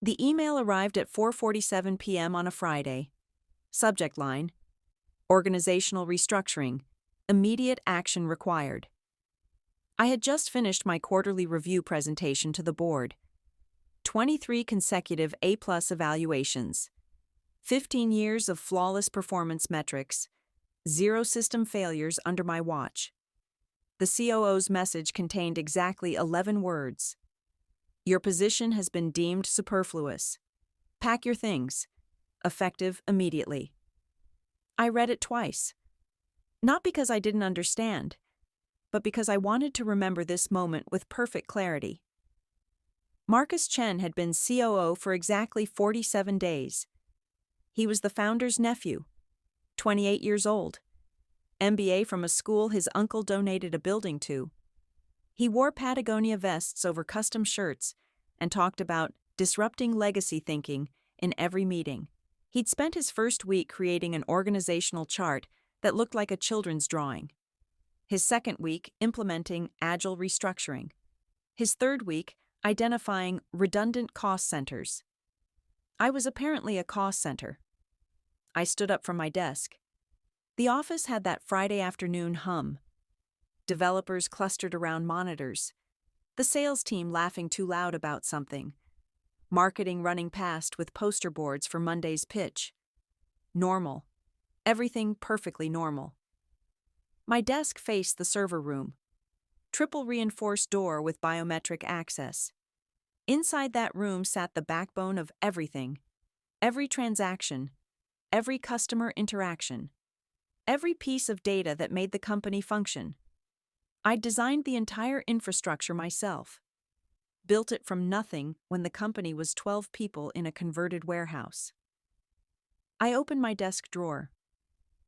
The email arrived at 4:47 p.m. on a Friday. Subject line: Organizational restructuring. Immediate action required. I had just finished my quarterly review presentation to the board. 23 consecutive A+ evaluations. 15 years of flawless performance metrics. 0 system failures under my watch. The COO's message contained exactly 11 words. Your position has been deemed superfluous. Pack your things. Effective immediately. I read it twice. Not because I didn't understand, but because I wanted to remember this moment with perfect clarity. Marcus Chen had been COO for exactly 47 days. He was the founder's nephew, 28 years old, MBA from a school his uncle donated a building to. He wore Patagonia vests over custom shirts and talked about disrupting legacy thinking in every meeting. He'd spent his first week creating an organizational chart that looked like a children's drawing. His second week implementing agile restructuring. His third week identifying redundant cost centers. I was apparently a cost center. I stood up from my desk. The office had that Friday afternoon hum. Developers clustered around monitors. The sales team laughing too loud about something. Marketing running past with poster boards for Monday's pitch. Normal. Everything perfectly normal. My desk faced the server room. Triple reinforced door with biometric access. Inside that room sat the backbone of everything. Every transaction. Every customer interaction. Every piece of data that made the company function. I'd designed the entire infrastructure myself. Built it from nothing when the company was 12 people in a converted warehouse. I opened my desk drawer.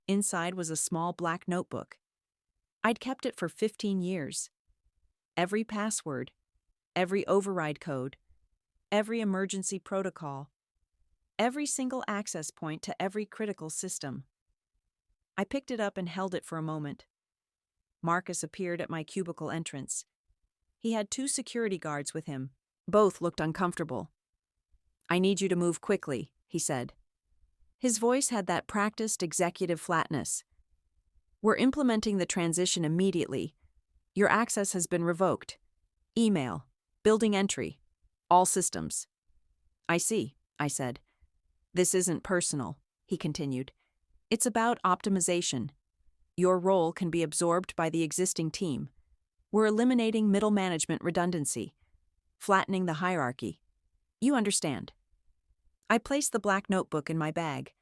Inside was a small black notebook. I'd kept it for 15 years. Every password, every override code, every emergency protocol, every single access point to every critical system. I picked it up and held it for a moment. Marcus appeared at my cubicle entrance. He had 2 security guards with him. Both looked uncomfortable. "I need you to move quickly," he said. His voice had that practiced executive flatness. "We're implementing the transition immediately. Your access has been revoked. Email, building entry, all systems." "I see," I said. "This isn't personal," he continued. "It's about optimization. Your role can be absorbed by the existing team. We're eliminating middle management redundancy, flattening the hierarchy. You understand." I placed the black notebook in my bag.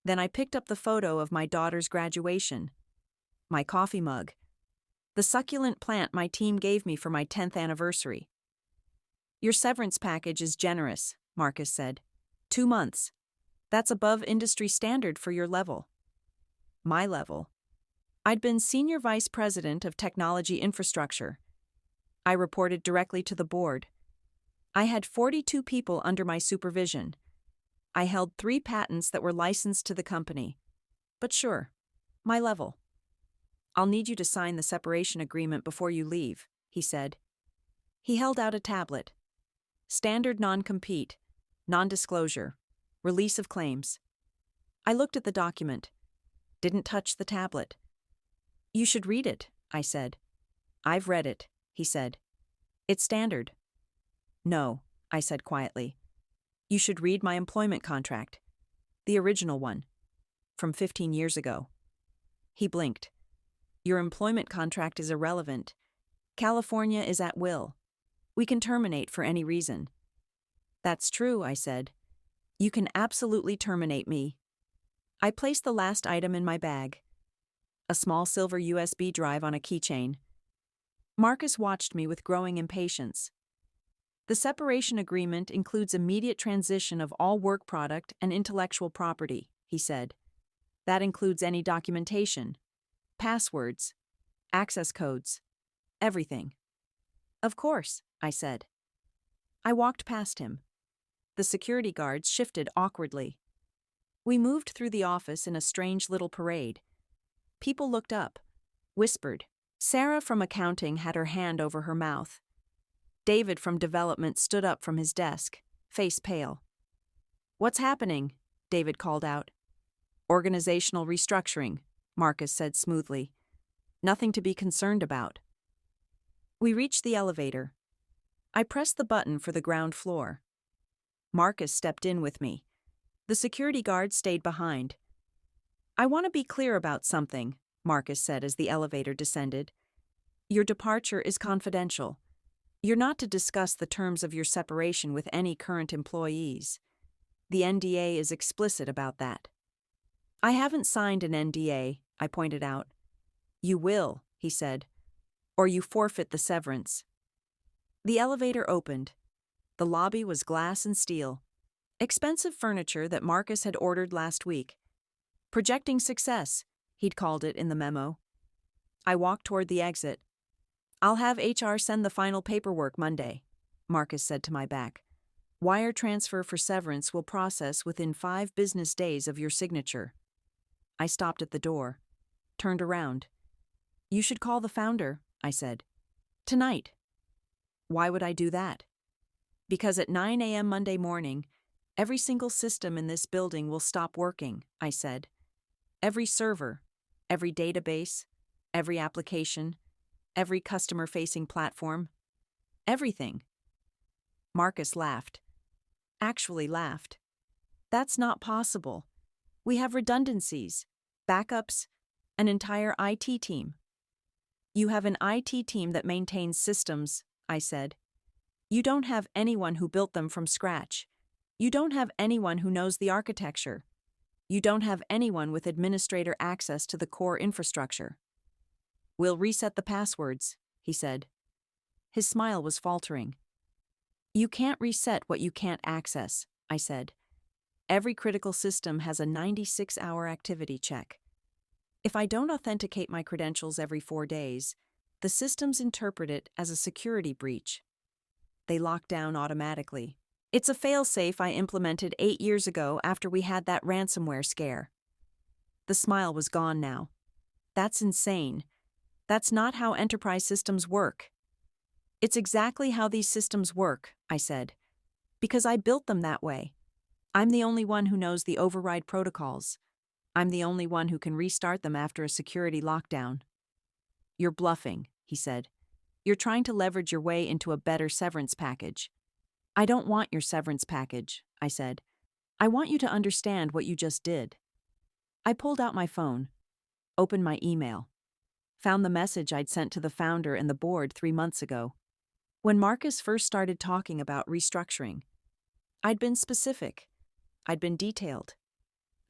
Then I picked up the photo of my daughter's graduation, my coffee mug, the succulent plant my team gave me for my 10th anniversary. "Your severance package is generous," Marcus said. 2 months. That's above industry standard for your level." My level. I'd been Senior Vice President of Technology Infrastructure. I reported directly to the board. I had 42 people under my supervision. I held 3 patents that were licensed to the company. But sure, my level. "I'll need you to sign the separation agreement before you leave," he said. He held out a tablet. Standard non-compete, non-disclosure, release of claims. I looked at the document. Didn't touch the tablet. "You should read it," I said. "I've read it," he said. "It's standard." "No," I said quietly. "You should read my employment contract. The original one. From 15 years ago." He blinked. "Your employment contract is irrelevant. California is at will. We can terminate for any reason." "That's true," I said. "You can absolutely terminate me." I placed the last item in my bag. A small silver USB drive on a keychain. Marcus watched me with growing impatience. "The separation agreement includes immediate transition of all work product and intellectual property," he said. "That includes any documentation, passwords, access codes, everything." "Of course," I said. I walked past him. The security guards shifted awkwardly. We moved through the office in a strange little parade. People looked up, whispered. Sarah from accounting had her hand over her mouth. David from development stood up from his desk. face pale. "What's happening?" David called out. "Organizational restructuring," Marcus said smoothly. "Nothing to be concerned about." We reached the elevator. I pressed the button for the ground floor. Marcus stepped in with me. The security guard stayed behind. "I want to be clear about something," Marcus said as the elevator descended. "Your departure is confidential. You're not to discuss the terms of your separation with any current employees. The NDA is explicit about that." "I haven't signed an NDA," I pointed out. "You will," he said, "or you forfeit the severance." The elevator opened. The lobby was glass and steel. Expensive furniture that Marcus had ordered last week. "Projecting success," he'd called it in the memo. I walked toward the exit. "I'll have HR send the final paperwork Monday," Marcus said to my back. "Wire transfer for severance will process within 5 business days of your signature." I stopped at the door, turned around. "You should call the founder," I said. "Tonight." "Why would I do that?" "Because at 9 a.m. Monday morning, every single system in this building will stop working," I said. "Every server, every database, every application, every customer-facing platform. Everything." Marcus laughed. Actually laughed. "That's not possible. We have redundancies, backups, an entire IT team." "You have an IT team that maintains systems," I said. "You don't have anyone who built them from scratch. You don't have anyone who knows the architecture. You don't have anyone with administrator access to the core infrastructure." "We'll reset the passwords," he said. His smile was faltering. "You can't reset what you can't access," I said. "Every critical system has a 96-hour activity check. If I don't authenticate my credentials every 4 days, the systems interpret it as a security breach. They lock down automatically. It's a failsafe I implemented 8 years ago after we had that ransomware scare." The smile was gone now. "That's insane. That's not how enterprise systems work." "It's exactly how these systems work," I said. "Because I built them that way. I'm the only one who knows the override protocols. I'm the only one who can restart them after a security lockdown." "You're bluffing," he said. "You're trying to leverage your way into a better severance package." "I don't want your severance package," I said. "I want you to understand what you just did." I pulled out my phone, opened my email, found the message I'd sent to the founder and the board 3 months ago. When Marcus first started talking about restructuring, I'd been specific. I'd been detailed.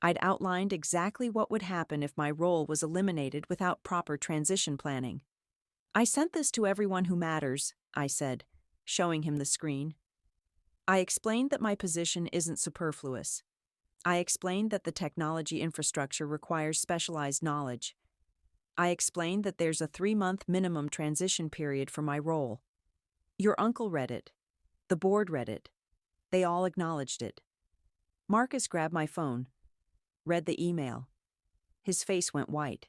I'd outlined exactly what would happen if my role was eliminated without proper transition planning. "I sent this to everyone who matters," I said, showing him the screen. I explained that my position isn't superfluous. I explained that the technology infrastructure requires specialized knowledge. I explained that there's a 3-month minimum transition period for my role. Your uncle read it. The board read it. They all acknowledged it. Marcus grabbed my phone, read the email. His face went white.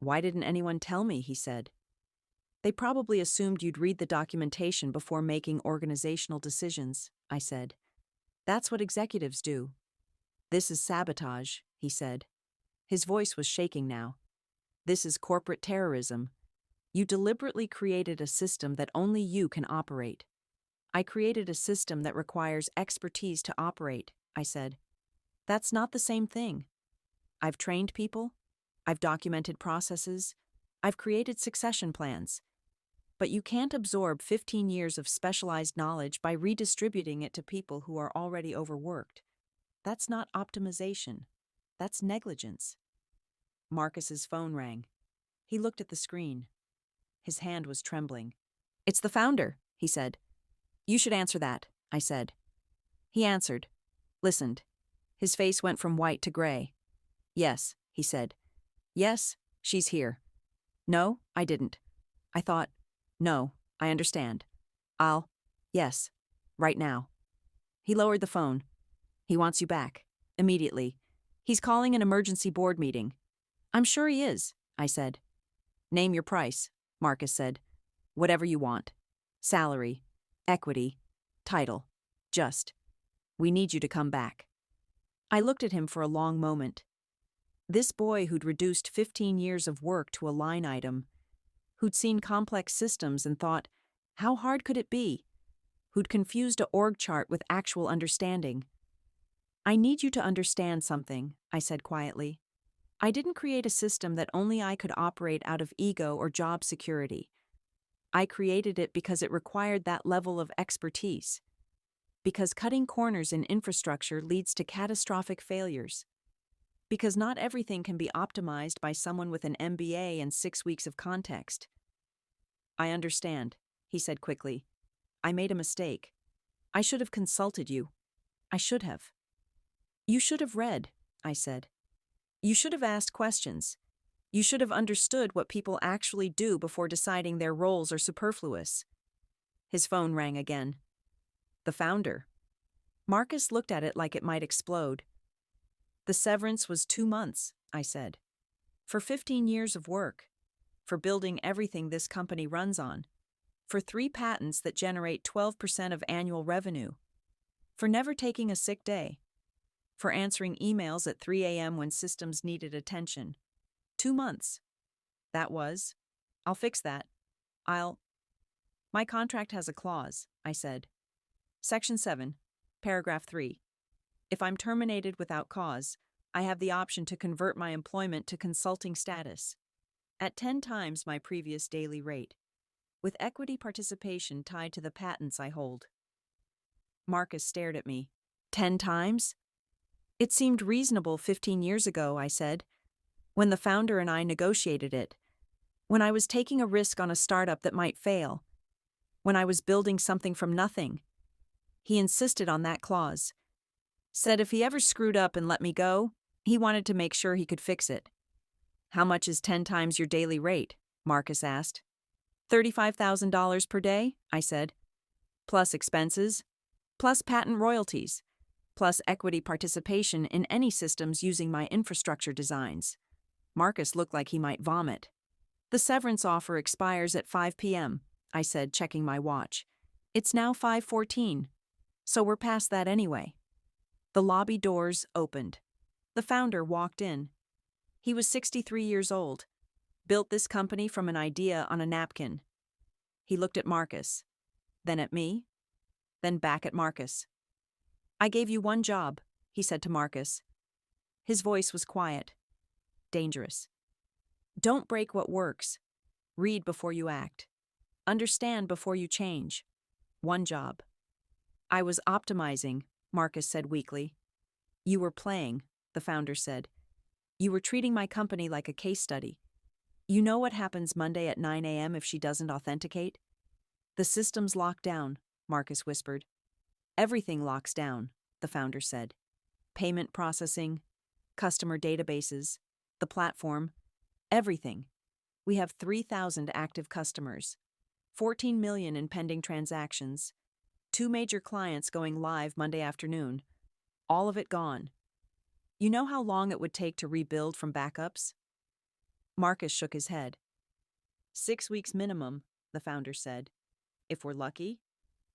"Why didn't anyone tell me?" he said. "They probably assumed you'd read the documentation before making organizational decisions," I said. "That's what executives do." "This is sabotage," he said. His voice was shaking now. "This is corporate terrorism. You deliberately created a system that only you can operate." "I created a system that requires expertise to operate," I said. "That's not the same thing. I've trained people. I've documented processes. I've created succession plans. But you can't absorb 15 years of specialized knowledge by redistributing it to people who are already overworked. That's not optimization. That's negligence." Marcus's phone rang. He looked at the screen. His hand was trembling. "It's the founder," he said. "You should answer that," I said. He answered, listened. His face went from white to gray. "Yes," he said. "Yes, she's here." "No, I didn't." I thought, "No, I understand. Yes, right now." He lowered the phone. "He wants you back. Immediately. He's calling an emergency board meeting." "I'm sure he is," I said. "Name your price," Marcus said. "Whatever you want. Salary, equity, title." Just, we need you to come back. I looked at him for a long moment. This boy who'd reduced 15 years of work to a line item, who'd seen complex systems and thought, how hard could it be? Who'd confused a org chart with actual understanding. I need you to understand something, I said quietly. I didn't create a system that only I could operate out of ego or job security. I created it because it required that level of expertise. Because cutting corners in infrastructure leads to catastrophic failures. Because not everything can be optimized by someone with an MBA and 6 weeks of context. I understand, he said quickly. I made a mistake. I should have consulted you. I should have. You should have read, I said. You should have asked questions. You should have understood what people actually do before deciding their roles are superfluous. His phone rang again. The founder. Marcus looked at it like it might explode. The severance was 2 months, I said. For 15 years of work. For building everything this company runs on. For 3 patents that generate 12% of annual revenue. For never taking a sick day. For answering emails at 3 a.m. when systems needed attention. 2 months. That was. I'll fix that. My contract has a clause, I said. Section 7, paragraph 3. If I'm terminated without cause, I have the option to convert my employment to consulting status. At 10 times my previous daily rate. With equity participation tied to the patents I hold. Marcus stared at me. 10 times? It seemed reasonable 15 years ago, I said, when the founder and I negotiated it, when I was taking a risk on a startup that might fail, when I was building something from nothing. He insisted on that clause. Said if he ever screwed up and let me go, he wanted to make sure he could fix it. How much is 10 times your daily rate? Marcus asked. $35,000 per day, I said. Plus expenses, plus patent royalties, plus equity participation in any systems using my infrastructure designs. Marcus looked like he might vomit. The severance offer expires at 5 p.m., I said, checking my watch. It's now 5:14, so we're past that anyway. The lobby doors opened. The founder walked in. He was 63 years old, built this company from an idea on a napkin. He looked at Marcus, then at me, then back at Marcus. I gave you one job, he said to Marcus. His voice was quiet, dangerous. Don't break what works. Read before you act. Understand before you change. One job. I was optimizing, Marcus said weakly. You were playing, the founder said. You were treating my company like a case study. You know what happens Monday at 9 a.m. if she doesn't authenticate? The system's locked down, Marcus whispered. Everything locks down, the founder said. Payment processing, customer databases, the platform, everything. We have 3,000 active customers, 14 million in pending transactions, 2 major clients going live Monday afternoon, all of it gone. You know how long it would take to rebuild from backups? Marcus shook his head. 6 weeks minimum, the founder said. If we're lucky,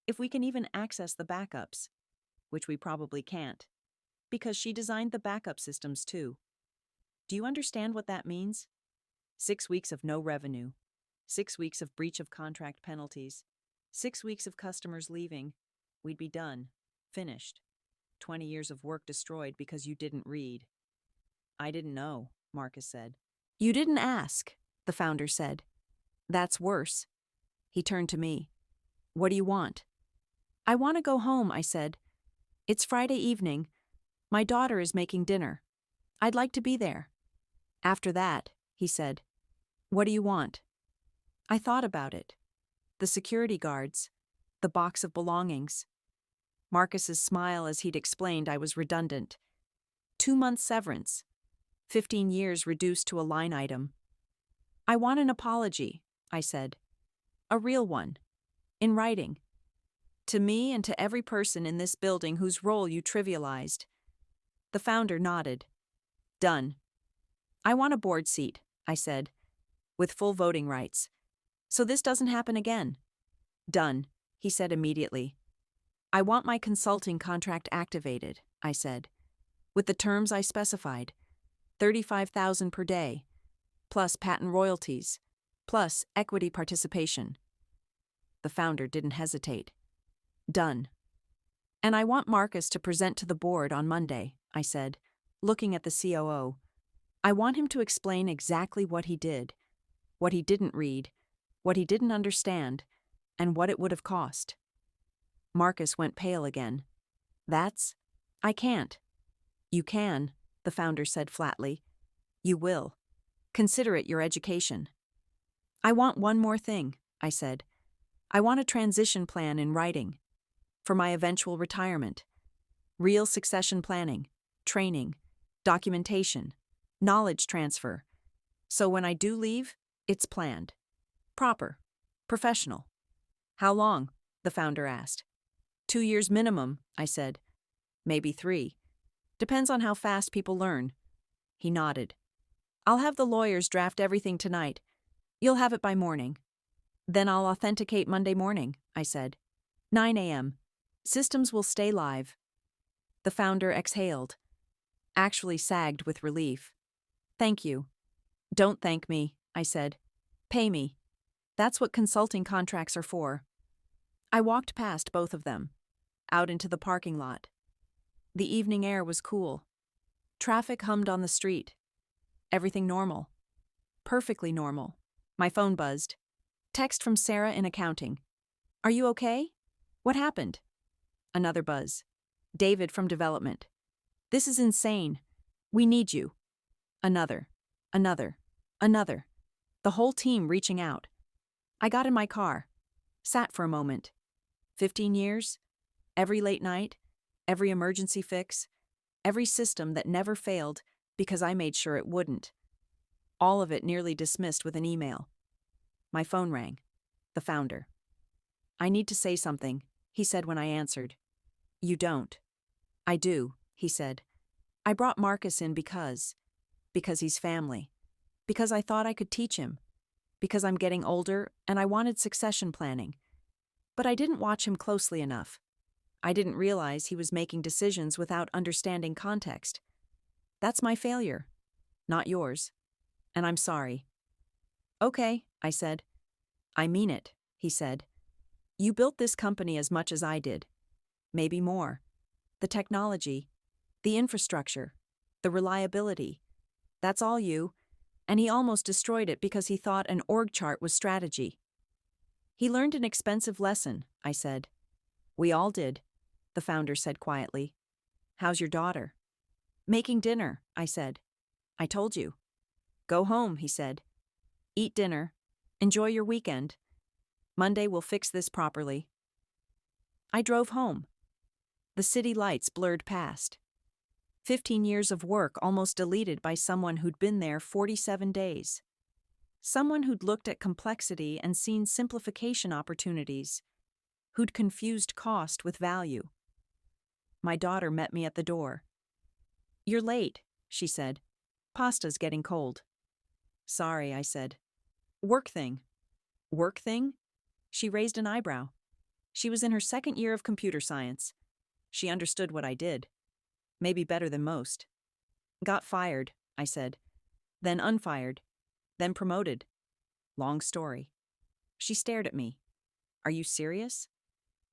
if we can even access the backups, which we probably can't, because she designed the backup systems too. Do you understand what that means? 6 weeks of no revenue, 6 weeks of breach of contract penalties, 6 weeks of customers leaving. We'd be done, finished. 20 years of work destroyed because you didn't read. I didn't know, Marcus said. You didn't ask, the founder said. That's worse. He turned to me. What do you want? I want to go home, I said. It's Friday evening. My daughter is making dinner. I'd like to be there. After that, he said, what do you want? I thought about it. The security guards, the box of belongings. Marcus's smile as he'd explained I was redundant. 2 months severance. 15 years reduced to a line item. I want an apology, I said. A real one. In writing. To me and to every person in this building whose role you trivialized. The founder nodded. Done. I want a board seat, I said, with full voting rights. So this doesn't happen again. Done, he said immediately. I want my consulting contract activated, I said, with the terms I specified, 35,000 per day, plus patent royalties, plus equity participation. The founder didn't hesitate. Done. And I want Marcus to present to the board on Monday, I said, looking at the COO. I want him to explain exactly what he did, what he didn't read, what he didn't understand, and what it would have cost. Marcus went pale again. I can't. You can, the founder said flatly. You will. Consider it your education. I want one more thing, I said. I want a transition plan in writing. For my eventual retirement. Real succession planning, training, documentation, knowledge transfer. So when I do leave, it's planned. Proper. Professional. How long? The founder asked. 2 years minimum, I said. Maybe 3. Depends on how fast people learn. He nodded. I'll have the lawyers draft everything tonight. You'll have it by morning. Then I'll authenticate Monday morning, I said. 9 a.m. Systems will stay live. The founder exhaled. Actually sagged with relief. Thank you. Don't thank me, I said. Pay me. That's what consulting contracts are for. I walked past both of them, out into the parking lot. The evening air was cool. Traffic hummed on the street. Everything normal. Perfectly normal. My phone buzzed. Text from Sarah in accounting. Are you okay? What happened? Another buzz. David from development. This is insane. We need you. Another. The whole team reaching out. I got in my car. Sat for a moment. 15 years? Every late night? Every emergency fix? Every system that never failed because I made sure it wouldn't. All of it nearly dismissed with an email. My phone rang. The founder. I need to say something, he said when I answered. You don't. I do, he said. I brought Marcus in because he's family. Because I thought I could teach him. Because I'm getting older and I wanted succession planning. But I didn't watch him closely enough. I didn't realize he was making decisions without understanding context. That's my failure, not yours. And I'm sorry. Okay, I said. I mean it, he said. You built this company as much as I did. Maybe more. The technology, the infrastructure, the reliability. That's all you. And he almost destroyed it because he thought an org chart was strategy. He learned an expensive lesson, I said. We all did, the founder said quietly. How's your daughter? Making dinner, I said. I told you. Go home, he said. Eat dinner. Enjoy your weekend. Monday we'll fix this properly. I drove home. The city lights blurred past. 15 years of work almost deleted by someone who'd been there 47 days. Someone who'd looked at complexity and seen simplification opportunities. Who'd confused cost with value. My daughter met me at the door. You're late, she said. Pasta's getting cold. Sorry, I said. Work thing. Work thing? She raised an eyebrow. She was in her second year of computer science. She understood what I did. Maybe better than most. Got fired, I said. Then unfired. Then promoted. Long story. She stared at me. Are you serious?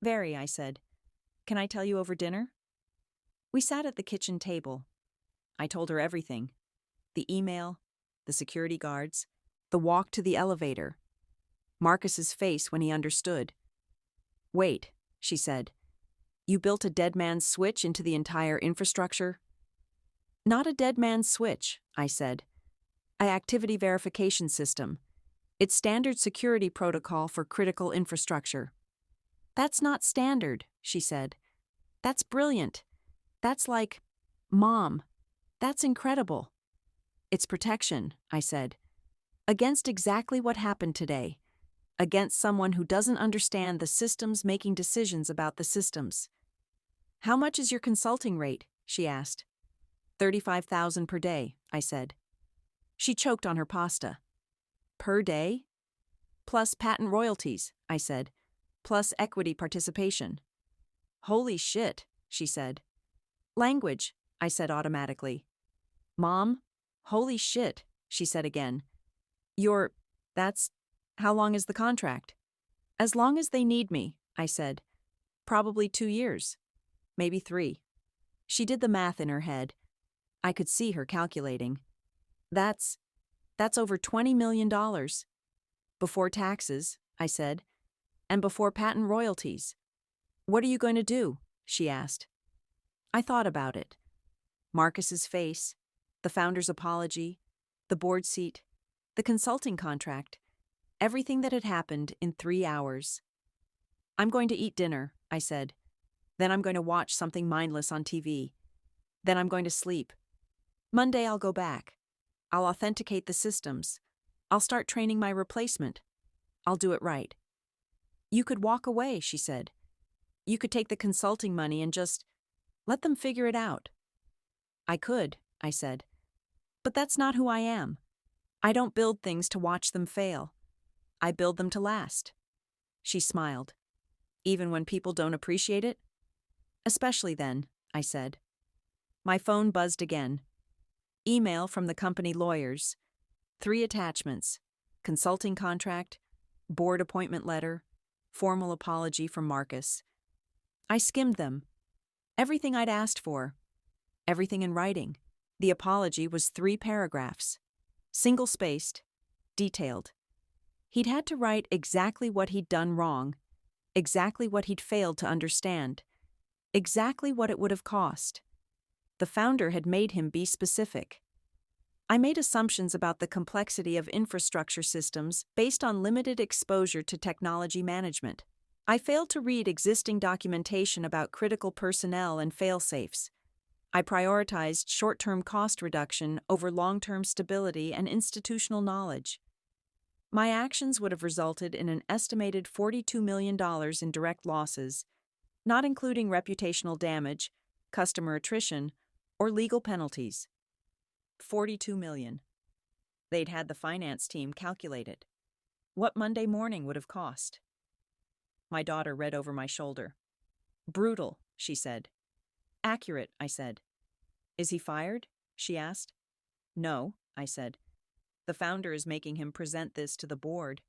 Very, I said. Can I tell you over dinner? We sat at the kitchen table. I told her everything. The email, the security guards, the walk to the elevator. Marcus's face when he understood. Wait, she said. You built a dead man's switch into the entire infrastructure? Not a dead man's switch, I said. An activity verification system. It's standard security protocol for critical infrastructure. That's not standard, she said. That's brilliant. That's like, Mom, that's incredible. It's protection, I said. Against exactly what happened today. Against someone who doesn't understand the systems making decisions about the systems. How much is your consulting rate? She asked. 35,000 per day, I said. She choked on her pasta. Per day? Plus patent royalties, I said. Plus equity participation. Holy shit, she said. Language, I said automatically. Mom? Holy shit, she said again. That's, how long is the contract? As long as they need me, I said. Probably 2 years. Maybe 3. She did the math in her head. I could see her calculating. That's over $20 million. Before taxes, I said, and before patent royalties. What are you going to do? She asked. I thought about it. Marcus's face, the founder's apology, the board seat, the consulting contract, everything that had happened in 3 hours. I'm going to eat dinner, I said. Then I'm going to watch something mindless on TV. Then I'm going to sleep. Monday I'll go back. I'll authenticate the systems. I'll start training my replacement. I'll do it right. You could walk away, she said. You could take the consulting money and just let them figure it out. I could, I said. But that's not who I am. I don't build things to watch them fail. I build them to last. She smiled. Even when people don't appreciate it? Especially then, I said. My phone buzzed again. Email from the company lawyers. 3 attachments. Consulting contract, board appointment letter, formal apology from Marcus. I skimmed them. Everything I'd asked for. Everything in writing. The apology was 3 paragraphs. Single-spaced. Detailed. He'd had to write exactly what he'd done wrong. Exactly what he'd failed to understand. Exactly what it would have cost. The founder had made him be specific. I made assumptions about the complexity of infrastructure systems based on limited exposure to technology management. I failed to read existing documentation about critical personnel and fail-safes. I prioritized short-term cost reduction over long-term stability and institutional knowledge. My actions would have resulted in an estimated $42 million in direct losses, not including reputational damage, customer attrition, or legal penalties. 42 million. They'd had the finance team calculate it. What Monday morning would have cost? My daughter read over my shoulder. Brutal, she said. Accurate, I said. Is he fired? She asked. No, I said. The founder is making him present this to the board.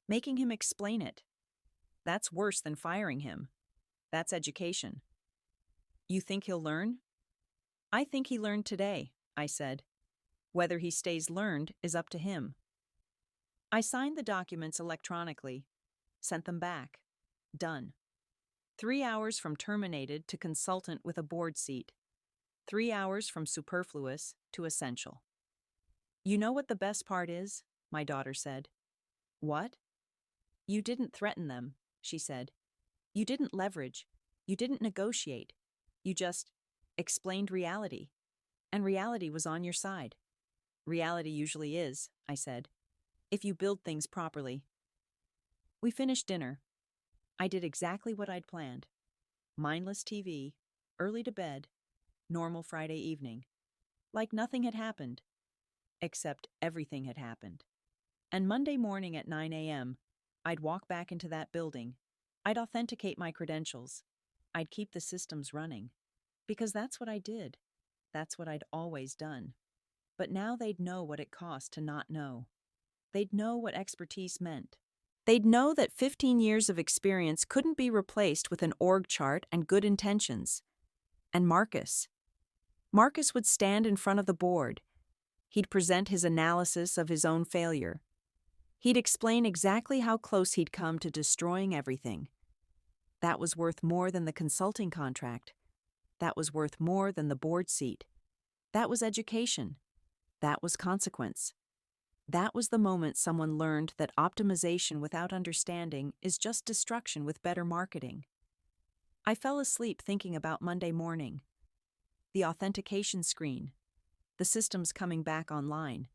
Making him explain it. That's worse than firing him. That's education. You think he'll learn? I think he learned today, I said. Whether he stays learned is up to him. I signed the documents electronically, sent them back. Done. 3 hours from terminated to consultant with a board seat. 3 hours from superfluous to essential. You know what the best part is? My daughter said. What? You didn't threaten them, she said. You didn't leverage. You didn't negotiate. You just explained reality. And reality was on your side. Reality usually is, I said, if you build things properly. We finished dinner. I did exactly what I'd planned. Mindless TV, early to bed, normal Friday evening. Like nothing had happened. Except everything had happened. And Monday morning at 9 a.m., I'd walk back into that building. I'd authenticate my credentials. I'd keep the systems running. Because that's what I did. That's what I'd always done. But now they'd know what it cost to not know. They'd know what expertise meant. They'd know that 15 years of experience couldn't be replaced with an org chart and good intentions. And Marcus would stand in front of the board. He'd present his analysis of his own failure. He'd explain exactly how close he'd come to destroying everything. That was worth more than the consulting contract. That was worth more than the board seat. That was education. That was consequence. That was the moment someone learned that optimization without understanding is just destruction with better marketing. I fell asleep thinking about Monday morning. The authentication screen. The systems coming back online.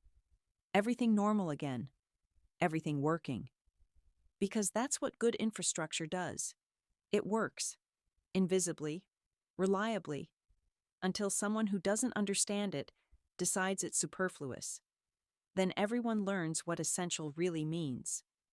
Everything normal again. Everything working. Because that's what good infrastructure does. It works. Invisibly. Reliably. Until someone who doesn't understand it decides it's superfluous. Then everyone learns what essential really means.